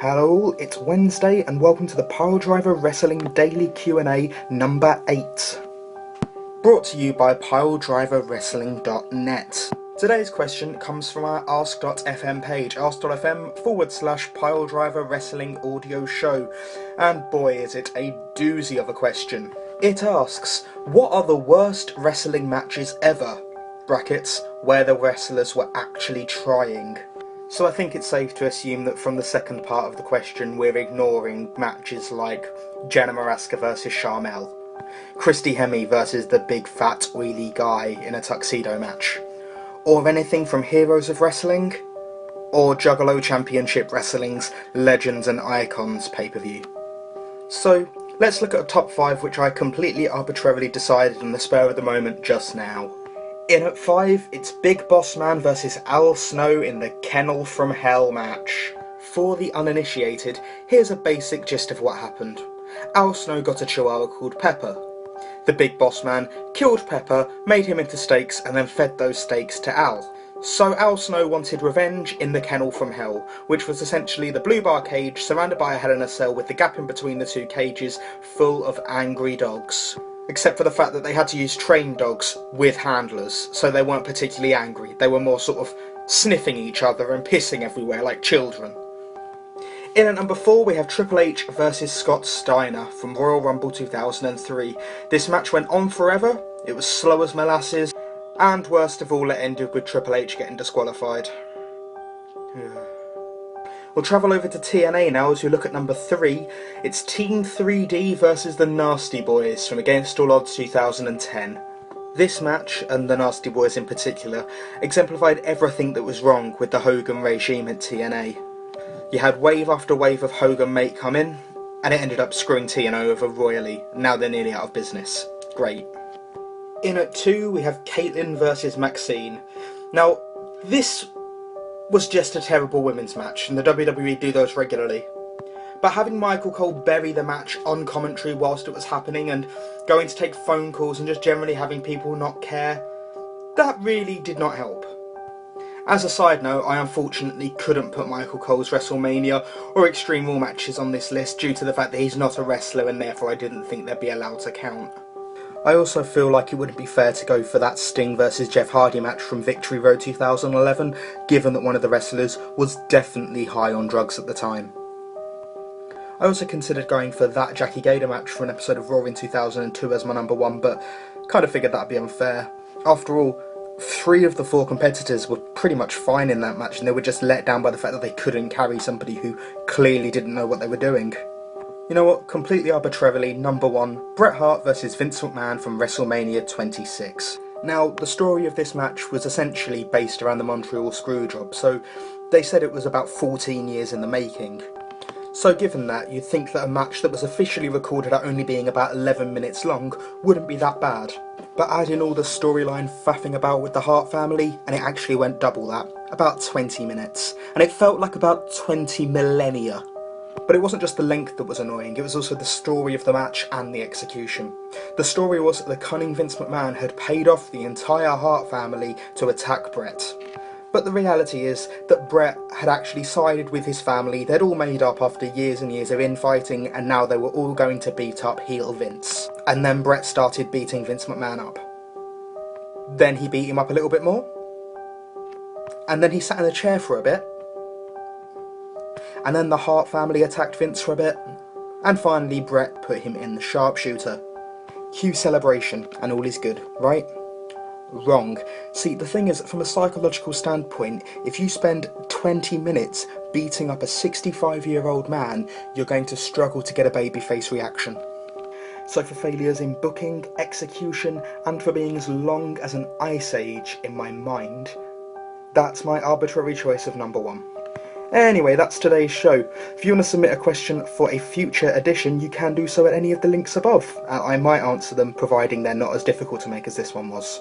Hello, it's Wednesday and welcome to the Piledriver Wrestling Daily Q&A number 8. Brought to you by piledriverwrestling.net. Today's question comes from our ask.fm page, ask.fm/Piledriver Wrestling Audio Show. And boy is it a doozy of a question. It asks, what are the worst wrestling matches ever? Brackets, where the wrestlers were actually trying. So I think it's safe to assume that from the second part of the question we're ignoring matches like Jenna Maraska versus Charmel, Christy Hemme versus the big fat oily guy in a tuxedo match, or anything from Heroes of Wrestling, or Juggalo Championship Wrestling's Legends and Icons pay-per-view. So let's look at a top 5 which I completely arbitrarily decided on the spur of the moment just now. In at 5, it's Big Boss Man versus Al Snow in the Kennel from Hell match. For the uninitiated, here's a basic gist of what happened. Al Snow got a chihuahua called Pepper. The Big Boss Man killed Pepper, made him into steaks, and then fed those steaks to Al. So Al Snow wanted revenge in the Kennel from Hell, which was essentially the blue bar cage surrounded by a Hell in a Cell with the gap in between the two cages full of angry dogs. Except for the fact that they had to use trained dogs with handlers, so they weren't particularly angry. They were more sort of sniffing each other and pissing everywhere like children. In at number 4 we have Triple H versus Scott Steiner from Royal Rumble 2003. This match went on forever, it was slow as molasses, and worst of all it ended with Triple H getting disqualified. We'll travel over to TNA now as we look at number 3. It's Team 3D versus the Nasty Boys from Against All Odds 2010. This match, and the Nasty Boys in particular, exemplified everything that was wrong with the Hogan regime at TNA. You had wave after wave of Hogan mate come in, and it ended up screwing TNA over royally. Now they're nearly out of business. Great. In at 2 we have Caitlyn versus Maxine. Now, this was just a terrible women's match, and the WWE do those regularly. But having Michael Cole bury the match on commentary whilst it was happening, and going to take phone calls and just generally having people not care, that really did not help. As a side note, I unfortunately couldn't put Michael Cole's WrestleMania or Extreme Rules matches on this list due to the fact that he's not a wrestler and therefore I didn't think they'd be allowed to count. I also feel like it wouldn't be fair to go for that Sting versus Jeff Hardy match from Victory Road 2011, given that one of the wrestlers was definitely high on drugs at the time. I also considered going for that Jackie Gator match for an episode of Rory in 2002 as my number 1, but kind of figured that'd be unfair. After all, 3 of the 4 competitors were pretty much fine in that match, and they were just let down by the fact that they couldn't carry somebody who clearly didn't know what they were doing. You know what, completely arbitrarily, number 1, Bret Hart versus Vince McMahon from WrestleMania 26. Now, the story of this match was essentially based around the Montreal Screwjob, so they said it was about 14 years in the making. So given that, you'd think that a match that was officially recorded at only being about 11 minutes long wouldn't be that bad. But add in all the storyline faffing about with the Hart family, and it actually went double that, about 20 minutes. And it felt like about 20 millennia. But it wasn't just the length that was annoying, it was also the story of the match and the execution. The story was that the cunning Vince McMahon had paid off the entire Hart family to attack Bret. But the reality is that Bret had actually sided with his family. They'd all made up after years and years of infighting, and now they were all going to beat up heel Vince. And then Bret started beating Vince McMahon up. Then he beat him up a little bit more. And then he sat in a chair for a bit. And then the Hart family attacked Vince for a bit, and finally Bret put him in the sharpshooter. Cue celebration, and all is good, right? Wrong. See, the thing is, from a psychological standpoint, if you spend 20 minutes beating up a 65-year-old man, you're going to struggle to get a babyface reaction. So for failures in booking, execution, and for being as long as an ice age in my mind, that's my arbitrary choice of number 1. Anyway, that's today's show. If you want to submit a question for a future edition, you can do so at any of the links above. I might answer them, providing they're not as difficult to make as this one was.